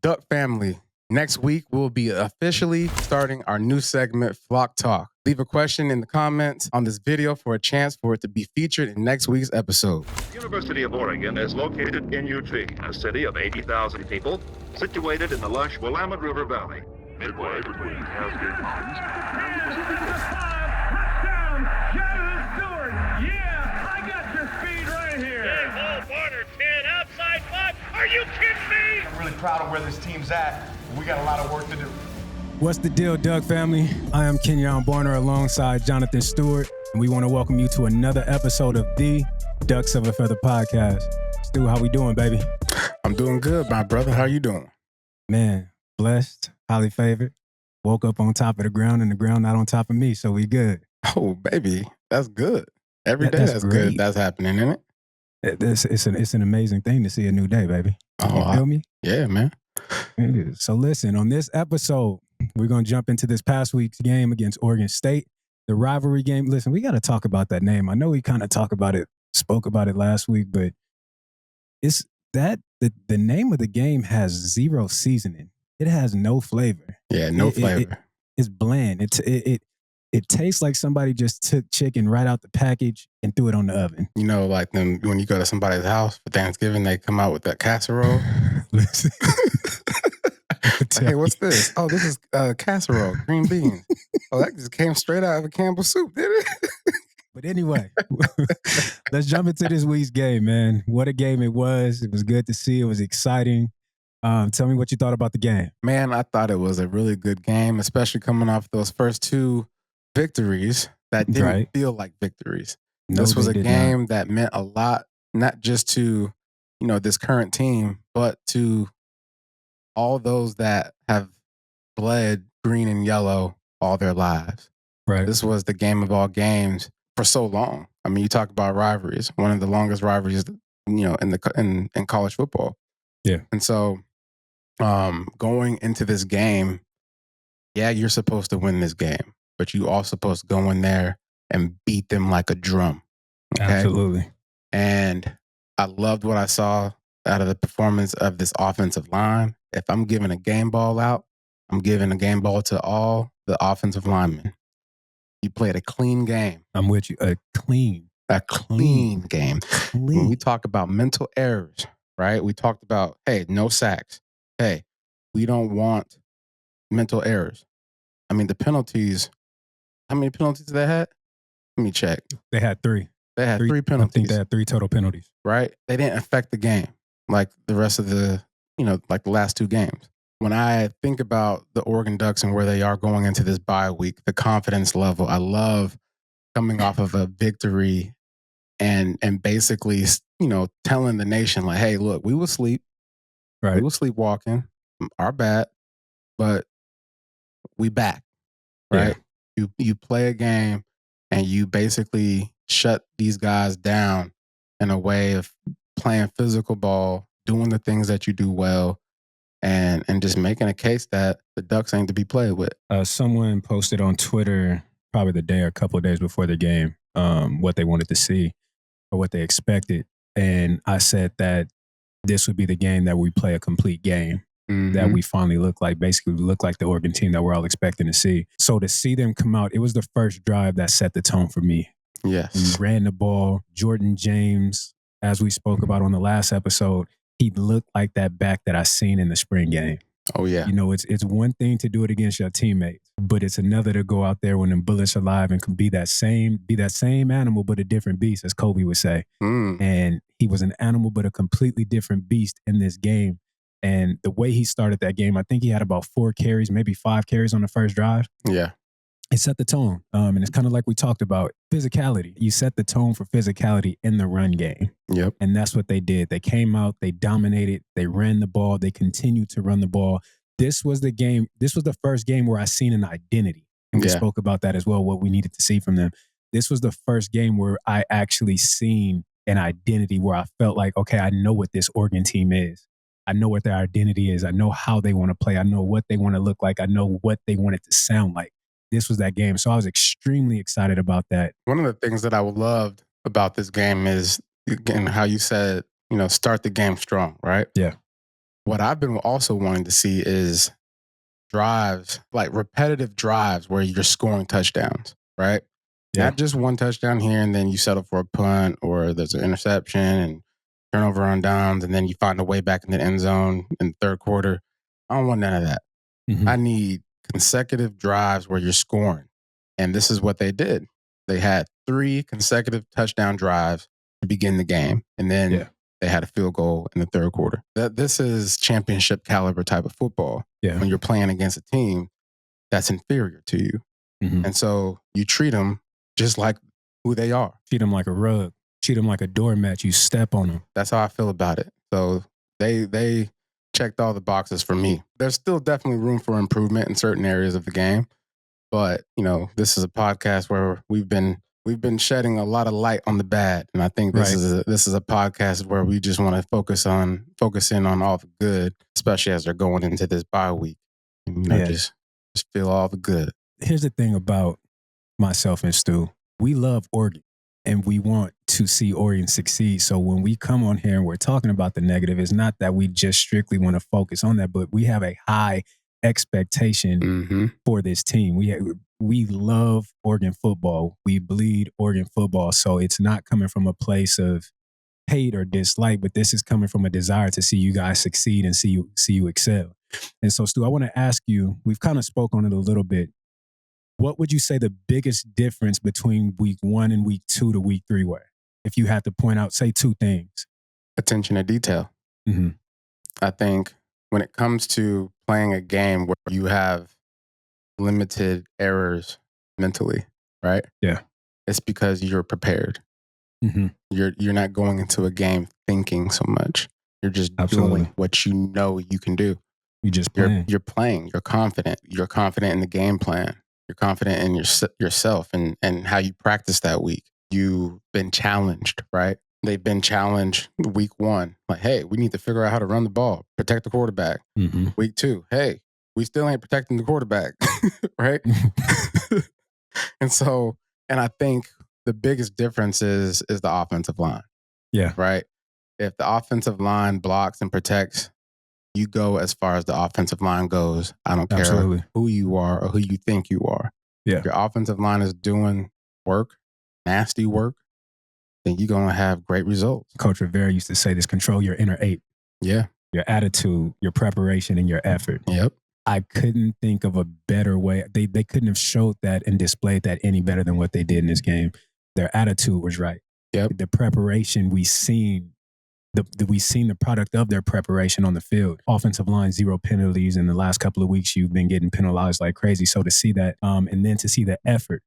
Duck family, next week we'll be officially starting our new segment, Flock Talk. Leave a question in the comments on this video for a chance for it to be featured in next week's episode. The University of Oregon is located in Eugene, a city of 80,000 people, situated in the lush Willamette River Valley, midway between Cascade Mountains and the Pacific Ocean. Touchdown! Stewart! Yeah, I got your speed right here. Hey, ball corner 10, outside block. Are you kidding me? I'm really proud of where this team's at. We got a lot of work to do. What's the deal, Duck family? I am Kenjon alongside Jonathan Stewart, and we want to welcome you to another episode of the Ducks of a Feather podcast. Stu, how we doing, baby? I'm doing good, my brother. How you doing? Man, blessed, highly favored. Woke up on top of the ground and the ground not on top of me, so we good. Oh, baby, that's good. Every day that's great. good. That's happening, isn't it? It's an amazing thing to see a new day, baby. You feel me? Yeah, man. So listen, on this episode, we're going to jump into this past week's game against Oregon State, the rivalry game. Listen, we got to talk about that name. I know we kind of spoke about it last week, but it's that the name of the game has zero seasoning. It has no flavor. Yeah, no flavor. It's bland. It tastes like somebody just took chicken right out the package and threw it on the oven. You know, like them when you go to somebody's house for Thanksgiving, they come out with that casserole. Listen. Hey, what's this? Oh, this is casserole, green beans. Oh, that just came straight out of a Campbell soup, did it? But anyway, let's jump into this week's game, man. What a game it was. It was good to see. It was exciting. Tell me what you thought about the game. Man, I thought it was a really good game, especially coming off those first two victories that didn't feel like victories. No, this was a game not. that meant a lot, not just to, this current team, but to all those that have bled green and yellow all their lives. Right. This was the game of all games for so long. I mean, you talk about rivalries, one of the longest rivalries, in college football. Yeah. And so going into this game, yeah, you're supposed to win this game, but you also supposed to go in there and beat them like a drum. Okay? Absolutely. And I loved what I saw out of the performance of this offensive line. If I'm giving a game ball out, I'm giving a game ball to all the offensive linemen. You played a clean game. I'm with you. A clean game. When we talk about mental errors, right? We talked about, hey, no sacks. Hey, we don't want mental errors. I mean, the penalties, how many penalties did they had? Let me check. They had three. They had three penalties. I think they had three total penalties. Right? They didn't affect the game like the rest of the, like the last two games. When I think about the Oregon Ducks and where they are going into this bye week, the confidence level, I love coming off of a victory and basically, telling the nation like, hey, look, we will sleep. Right. We will sleepwalking. Our bad, but we back. Right. Yeah. You play a game and you basically shut these guys down in a way of playing physical ball, doing the things that you do well, and just making a case that the Ducks ain't to be played with. Someone posted on Twitter probably the day or a couple of days before the game what they wanted to see or what they expected. And I said that this would be the game that we play a complete game, that we finally look like the Oregon team that we're all expecting to see. So to see them come out, it was the first drive that set the tone for me. Yes. We ran the ball. Jordan James, as we spoke about on the last episode, he looked like that back that I seen in the spring game. Oh, yeah. It's one thing to do it against your teammates, but it's another to go out there when them bullets are live and can be that same animal, but a different beast, as Kobe would say. And he was an animal, but a completely different beast in this game. And the way he started that game, I think he had about 4 carries, maybe 5 carries on the first drive. Yeah. It set the tone. And it's kind of like we talked about physicality. You set the tone for physicality in the run game. Yep. And that's what they did. They came out, they dominated, they ran the ball, they continued to run the ball. This was the game. This was the first game where I seen an identity. And we spoke about that as well, what we needed to see from them. This was the first game where I actually seen an identity where I felt like, okay, I know what this Oregon team is. I know what their identity is. I know how they want to play. I know what they want to look like. I know what they want it to sound like. This was that game. So I was extremely excited about that. One of the things that I loved about this game is, again, how you said, start the game strong, right? Yeah. what I've been also wanting to see is drives, like repetitive drives where you're scoring touchdowns, right? Yeah. Not just one touchdown here and then you settle for a punt or there's an interception and turnover on downs and then you find a way back in the end zone in the third quarter. I don't want none of that. Mm-hmm. I need consecutive drives where you're scoring. And this is what they did. They had 3 consecutive touchdown drives to begin the game. And then they had a field goal in the third quarter. This is championship caliber type of football. Yeah. When you're playing against a team that's inferior to you. Mm-hmm. And so you treat them just like who they are. Treat them like a rug. Treat them like a doormat. You step on them. That's how I feel about it. So they checked all the boxes for me. There's still definitely room for improvement in certain areas of the game. But, you know, this is a podcast where we've been shedding a lot of light on the bad. And I think this is a podcast where we just want to focus in on all the good, especially as they're going into this bye week. And, you know, just feel all the good. Here's the thing about myself and Stu. We love Oregon and we want to see Oregon succeed. So when we come on here and we're talking about the negative, it's not that we just strictly want to focus on that, but we have a high expectation for this team. We love Oregon football. We bleed Oregon football. So it's not coming from a place of hate or dislike, but this is coming from a desire to see you guys succeed and see you excel. And so, Stu, I want to ask you, we've kind of spoke on it a little bit. What would you say the biggest difference between week 1 and week 2 to week 3 were? If you had to point out, say 2 things. Attention to detail. Mm-hmm. I think when it comes to playing a game where you have limited errors mentally, right? Yeah. It's because you're prepared. Mm-hmm. You're not going into a game thinking so much. You're just doing what you know you can do. You just playing. You're playing. You're confident. You're confident in the game plan. You're confident in yourself and how you practice that week. You've been challenged, right? They've been challenged week 1. Like, hey, we need to figure out how to run the ball, protect the quarterback. Mm-hmm. Week 2, hey, we still ain't protecting the quarterback, right? And I think the biggest difference is the offensive line. Yeah. Right? If the offensive line blocks and protects, you go as far as the offensive line goes. I don't care who you are or who you think you are. Yeah. If your offensive line is doing work, nasty work, then you're going to have great results. Coach Rivera used to say this: control your inner 8. Yeah. Your attitude, your preparation, and your effort. Yep. I couldn't think of a better way. They couldn't have showed that and displayed that any better than what they did in this game. Their attitude was right. Yep. The preparation, we seen the product of their preparation on the field. Offensive line, 0 penalties. In the last couple of weeks, you've been getting penalized like crazy. So to see that, and then to see the effort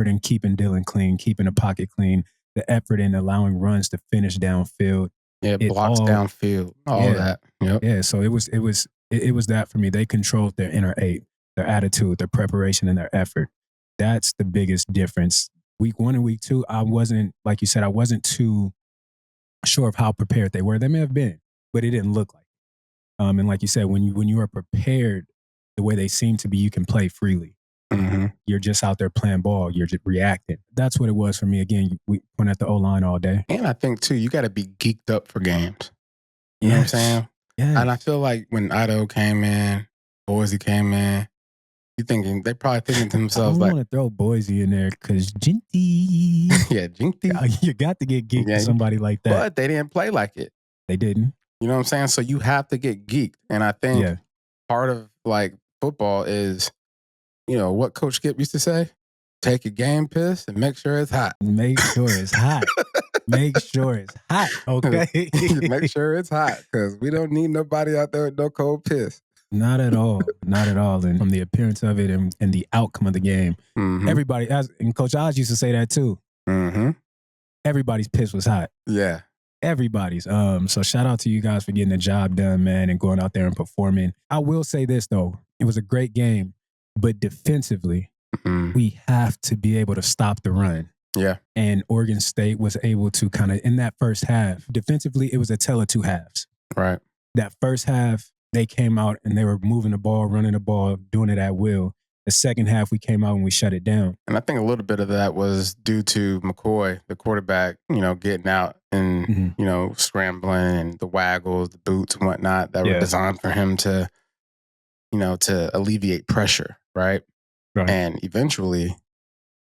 in keeping Dillon clean, keeping the pocket clean, the effort in allowing runs to finish downfield. Yeah, blocks downfield, all that. Yep. Yeah, so it was that for me. They controlled their inner 8, their attitude, their preparation, and their effort. That's the biggest difference. Week 1 and week 2, I wasn't, like you said, I wasn't too sure of how prepared they were. They may have been, but it didn't look like it. And like you said, when you are prepared the way they seem to be, you can play freely. Mm-hmm. You're just out there playing ball. You're just reacting. That's what it was for me. Again, we went at the O-line all day. And I think, too, you got to be geeked up for games. You know what I'm saying? Yeah. And I feel like when Idaho came in, Boise came in, they probably thinking to themselves I like, want to throw Boise in there because Jinty. Yeah, Jinty. You got to get geeked with somebody like that. But they didn't play like it. They didn't. You know what I'm saying? So you have to get geeked. And I think part of like football is, you know, what Coach Skip used to say? Take a game piss and make sure it's hot. Make sure it's hot. Make sure it's hot, okay? Make sure it's hot because we don't need nobody out there with no cold piss. Not at all. Not at all. And from the appearance of it and the outcome of the game, everybody, and Coach Oz used to say that too. Mm-hmm. Everybody's piss was hot. Yeah. Everybody's. So shout out to you guys for getting the job done, man, and going out there and performing. I will say this, though. It was a great game, but defensively, we have to be able to stop the run. Yeah. And Oregon State was able to kind of, in that first half, defensively, it was a tale of 2 halves. Right. That first half, they came out and they were moving the ball, running the ball, doing it at will. The second half, we came out and we shut it down. And I think a little bit of that was due to McCoy, the quarterback, getting out and, scrambling and the waggles, the boots and whatnot that were designed for him to, to alleviate pressure, right? Right. And eventually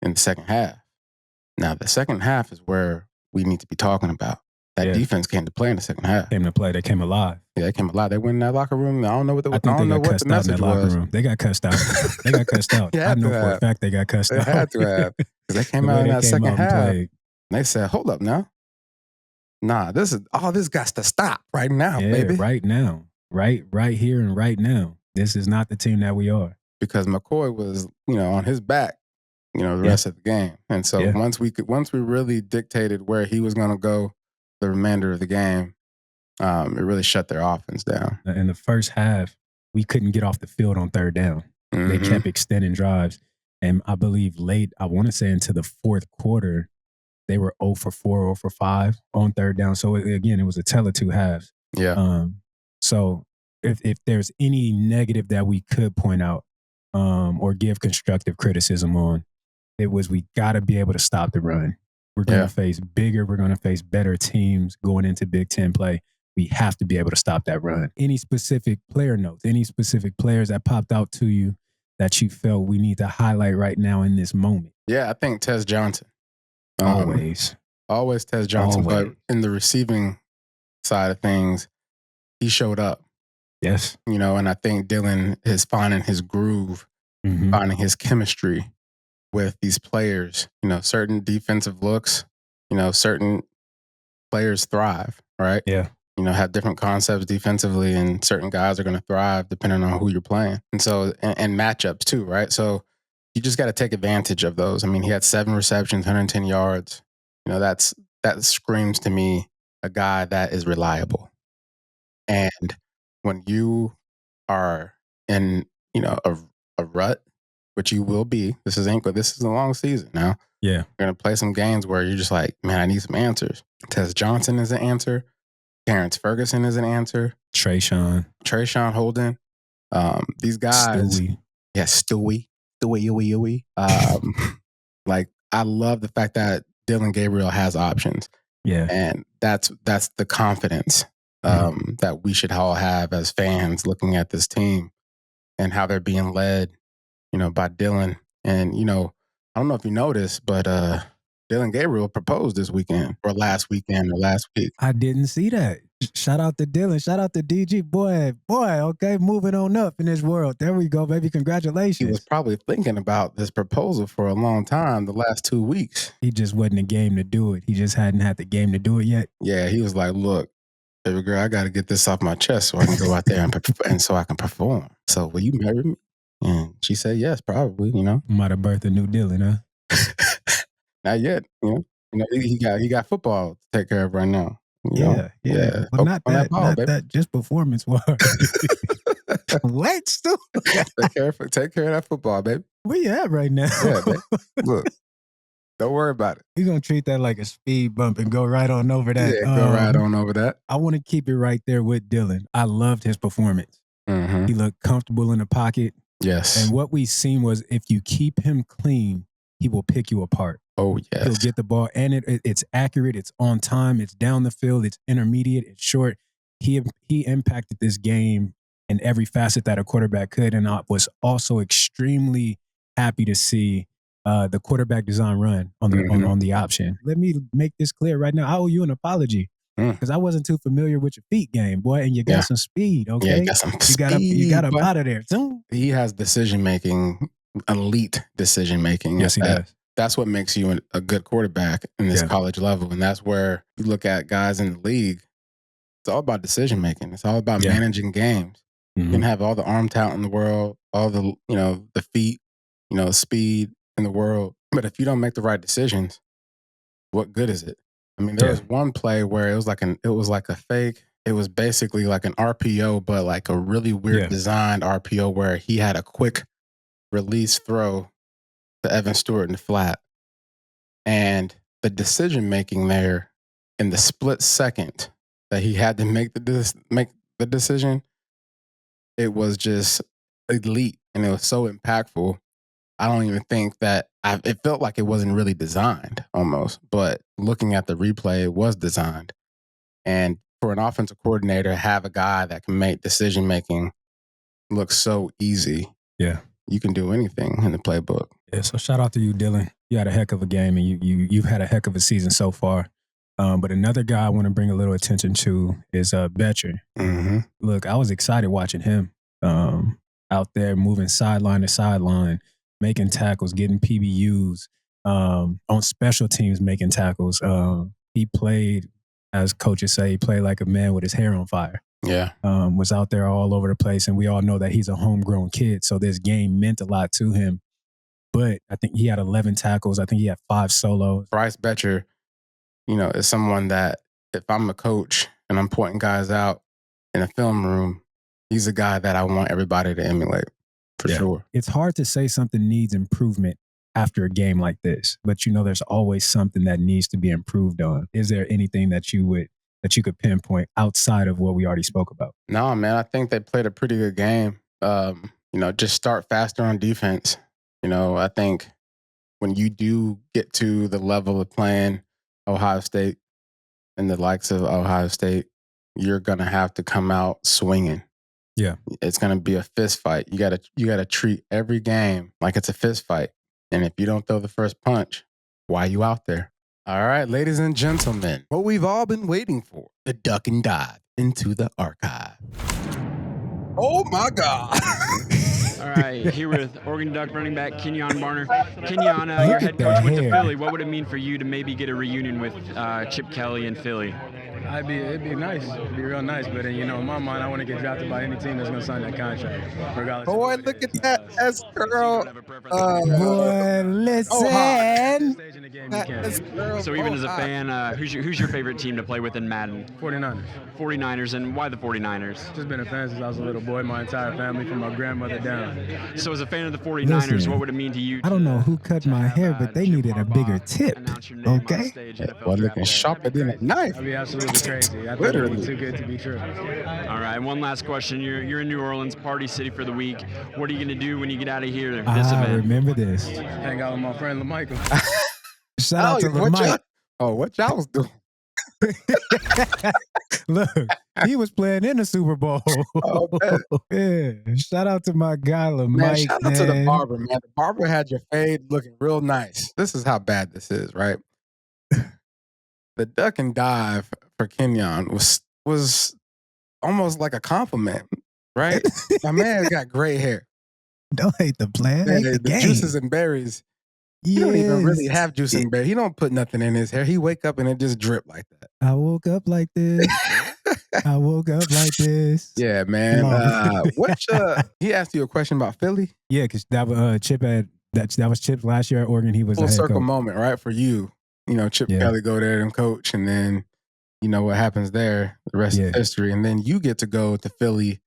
in the second half. Now, the second half is where we need to be talking about. That defense came to play in the second half. Came to play. They came alive. Yeah, they came alive. They went in that locker room. I don't know what the I think they got cussed out in that locker room. They got cussed out. They got cussed out. I know for a fact they got cussed out. They had to have. They came out in that second half. And they said, hold up now. Nah, this got to stop right now, baby. Right now. Right here and right now. This is not the team that we are. Because McCoy was, on his back, the rest of the game. And so once we really dictated where he was going to go the remainder of the game, it really shut their offense down. In the first half, we couldn't get off the field on third down. Mm-hmm. They kept extending drives. And I believe late, I want to say into the fourth quarter, they were 0 for 4, 0 for 5 on third down. So again, it was a tell of two halves. Yeah. So if there's any negative that we could point out or give constructive criticism on, it was we got to be able to stop the run. We're going to face bigger. We're going to face better teams going into Big Ten play. We have to be able to stop that run. Any specific player notes, any specific players that popped out to you that you felt we need to highlight right now in this moment? Yeah, I think Tez Johnson. Always Tez Johnson. Always. But in the receiving side of things, he showed up. Yes. And I think Dillon is finding his groove, finding his chemistry with these players. Certain defensive looks, certain players thrive, right? Yeah. Have different concepts defensively, and certain guys are going to thrive depending on who you're playing. And so, and matchups too, right? So you just got to take advantage of those. I mean, he had 7 receptions, 110 yards. That screams to me a guy that is reliable. And when you are in, a rut, which you will be, this is a long season now. Yeah. You're going to play some games where you're just like, man, I need some answers. Tez Johnson is an answer. Terrence Ferguson is an answer. Trayshawn Holden. These guys. Stewie. Yeah, Stewie. Like, I love the fact that Dillon Gabriel has options. Yeah. And that's the confidence that we should all have as fans looking at this team and how they're being led, by Dillon. And, I don't know if you noticed, but Dillon Gabriel proposed this weekend or last week. I didn't see that. Shout out to Dillon. Shout out to DG. Boy, okay, moving on up in this world. There we go, baby. Congratulations. He was probably thinking about this proposal for a long time, the last 2 weeks. He just wasn't a game to do it. He just hadn't had the game to do it yet. Yeah, he was like, look, baby girl, I got to get this off my chest so I can go out there and so I can perform. So will you marry me? And she said yes, probably, Might have birthed a new Dillon, huh? Not yet, he got football to take care of right now. Yeah. Well, not that, ball, not that, just performance-wise. What, Stu? Take care of that football, baby. Where you at right now? Yeah, baby. Look, don't worry about it. You're going to treat that like a speed bump and go right on over that. Yeah, go right on over that. I want to keep it right there with Dillon. I loved his performance. Mm-hmm. He looked comfortable in the pocket. Yes. And what we've seen was if you keep him clean, he will pick you apart. Oh, yes. He'll get the ball, and it's accurate, it's on time, it's down the field, it's intermediate, it's short. He impacted this game in every facet that a quarterback could, and I was also extremely happy to see the quarterback design run on the option. Let me make this clear right now. I owe you an apology because I wasn't too familiar with your feet game, boy, and you got some speed, okay? Yeah, you got some speed. You got him out of there. He has decision-making, elite decision-making. Yes, he does. That's what makes you a good quarterback in this college level. And that's where you look at guys in the league. It's all about decision-making. It's all about managing games. You can have all the arm talent in the world, all the, the feet, speed in the world. But if you don't make the right decisions, what good is it? I mean, there was one play where it was like a fake. It was basically like an RPO, but like a really weird designed RPO where he had a quick release throw to Evan Stewart in the flat. And the decision making there in the split second that he had to make the decision, it was just elite. and it was so impactful. I don't even think that it felt like it wasn't really designed almost, but looking at the replay, it was designed. And for an offensive coordinator, have a guy that can make decision-making look so easy. Yeah. You can do anything in the playbook. Yeah, so shout out to you, Dillon. You had a heck of a game, and you've had a heck of a season so far. But another guy I want to bring a little attention to is Betcher. Mm-hmm. Look, I was excited watching him out there moving sideline to sideline, making tackles, getting PBUs, on special teams making tackles. He played, as coaches say, he played like a man with his hair on fire. Yeah. Was out there all over the place, and we all know that he's a homegrown kid, so this game meant a lot to him. But I think he had 11 tackles. I think he had 5 solos. Bryce Betcher, is someone that if I'm a coach and I'm pointing guys out in a film room, he's a guy that I want everybody to emulate for sure. It's hard to say something needs improvement after a game like this, but there's always something that needs to be improved on. Is there anything that you could pinpoint outside of what we already spoke about? No, man, I think they played a pretty good game. Just start faster on defense. I think when you do get to the level of playing Ohio State and the likes of Ohio State, you're going to have to come out swinging. Yeah. It's going to be a fist fight. You got to treat every game like it's a fist fight. And if you don't throw the first punch, why are you out there? All right, ladies and gentlemen, what we've all been waiting for, the duck and dive into the archive. Oh my God. All right, here with Oregon Duck running back Kenjon Barner. Kenjon, your head coach went to Philly. What would it mean for you to maybe get a reunion with Chip Kelly in Philly? It'd be nice. It'd be real nice. But in my mind, I want to get drafted by any team that's going to sign that contract, regardless. Boy, look at that S girl. Boy, listen. So even as a fan, who's your favorite team to play with in Madden? 49ers. 49ers, and why the 49ers? Just been a fan since I was a little boy. My entire family, from my grandmother down. So as a fan of the 49ers, what would it mean to you? I don't know who cut my hair, but they needed a bigger tip. Okay? Well, looking sharper than a knife. I'd be absolutely crazy. I think it would be too good to be true. All right, one last question. You're in New Orleans, Party City for the week. What are you going to do when you get out of here this event? I remember this. Hang out with my friend LaMichael. Shout out to LaMichael. What y'all was doing? Look, he was playing in the Super Bowl. Oh, yeah. Shout out to my guy LaMichael. Man, shout out to the barber, man. The barber had your fade looking real nice. This is how bad this is, right? The duck and dive for Kenjon was almost like a compliment, right? My man got gray hair. Don't hate the plan. Man, Hate the game. Juices and berries. He don't even really have juice and berries. He don't put nothing in his hair. He wake up and it just drip like that. I woke up like this. I woke up like this. Yeah, man. He asked you a question about Philly? Yeah, because that was that was Chip's last year at Oregon. He was full the head circle coach. Moment, right? For you. Chip Kelly go there and coach, and then what happens there, the rest is history. And then you get to go to Philly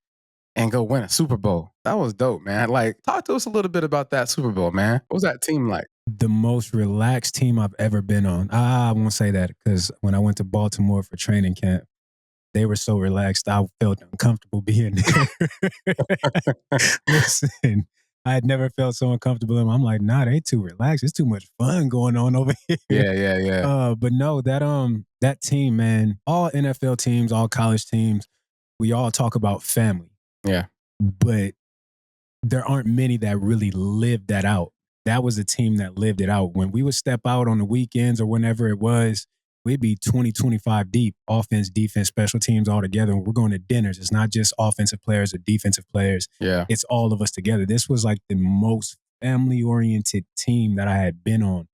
and go win a Super Bowl. That was dope, man. Like, talk to us a little bit about that Super Bowl, man. What was that team like? The most relaxed team I've ever been on. I won't say that because when I went to Baltimore for training camp, they were so relaxed, I felt uncomfortable being there. Listen, I had never felt so uncomfortable. I'm like, nah, they too relaxed. It's too much fun going on over here. Yeah. But no, that team, man, all NFL teams, all college teams, we all talk about family. Yeah. But there aren't many that really live that out. That was a team that lived it out. When we would step out on the weekends or whenever it was, we'd be 20, 25 deep, offense, defense, special teams all together. We're going to dinners. It's not just offensive players or defensive players. Yeah. It's all of us together. This was like the most family-oriented team that I had been on,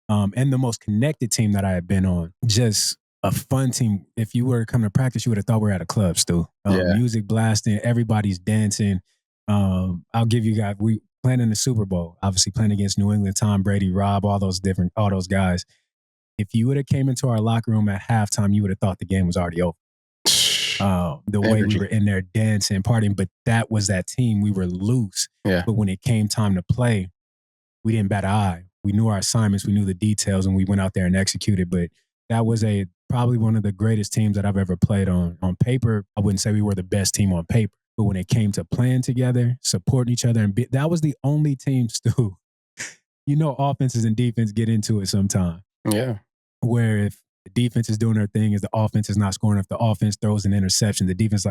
and the most connected team that I had been on. Just a fun team. If you were to come to practice, you would have thought we were at a club still. Music blasting, everybody's dancing. I'll give you guys, we playing in the Super Bowl, obviously playing against New England, Tom Brady, Rob, all those guys. If you would have came into our locker room at halftime, you would have thought the game was already over. The way we were in there dancing, partying, but that was that team. We were loose. Yeah. But when it came time to play, we didn't bat an eye. We knew our assignments, we knew the details, and we went out there and executed. But that was probably one of the greatest teams that I've ever played on. On paper, I wouldn't say we were the best team on paper, But when it came to playing together, supporting each other, and that was the only team, Stu. You know, offenses and defense get into it sometime. Yeah. Where if the defense is doing their thing, is the offense is not scoring. If the offense throws an interception, the defense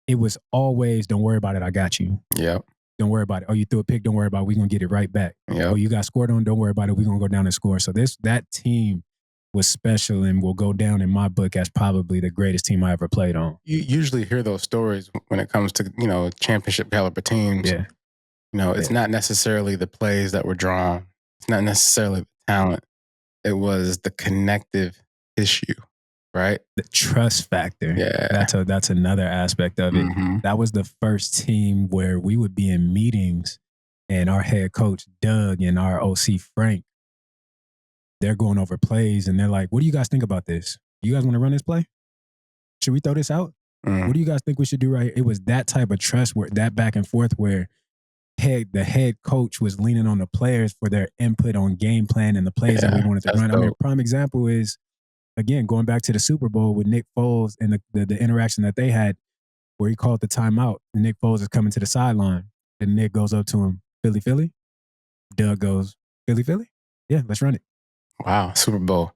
it was always, don't worry about it, I got you. Yeah. Don't worry about it. Oh, you threw a pick, don't worry about it, we're going to get it right back. Yep. Oh, you got scored on, don't worry about it, we're going to go down and score. So that team was special and will go down in my book as probably the greatest team I ever played on. You usually hear those stories when it comes to, championship caliber teams. Yeah. It's not necessarily the plays that were drawn. It's not necessarily the talent. It was the connective tissue, right? The trust factor. Yeah. That's another aspect of it. Mm-hmm. That was the first team where we would be in meetings and our head coach, Doug, and our OC, Frank, they're going over plays and they're like, what do you guys think about this? You guys want to run this play? Should we throw this out? Mm. What do you guys think we should do right? It was that type of trust, where that back and forth where the head coach was leaning on the players for their input on game plan and the plays that we wanted to run. Dope. I mean, a prime example is, again, going back to the Super Bowl with Nick Foles and the interaction that they had where he called the timeout. And Nick Foles is coming to the sideline. And Nick goes up to him, Philly, Philly? Doug goes, Philly, Philly? Yeah, let's run it. Wow, Super Bowl.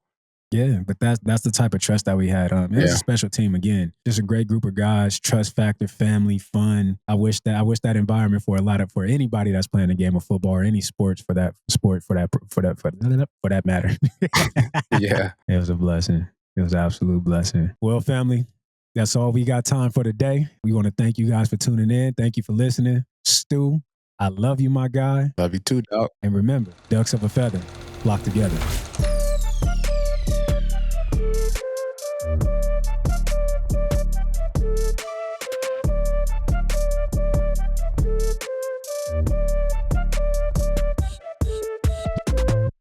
Yeah, but that's the type of trust that we had. It's a special team again. Just a great group of guys, trust factor, family, fun. I wish that environment for anybody that's playing a game of football or any sports for that matter. Yeah. It was a blessing. It was an absolute blessing. Well, family, that's all we got time for today. We want to thank you guys for tuning in. Thank you for listening. Stu, I love you, my guy. Love you too, Doc. And remember, ducks of a feather flock together.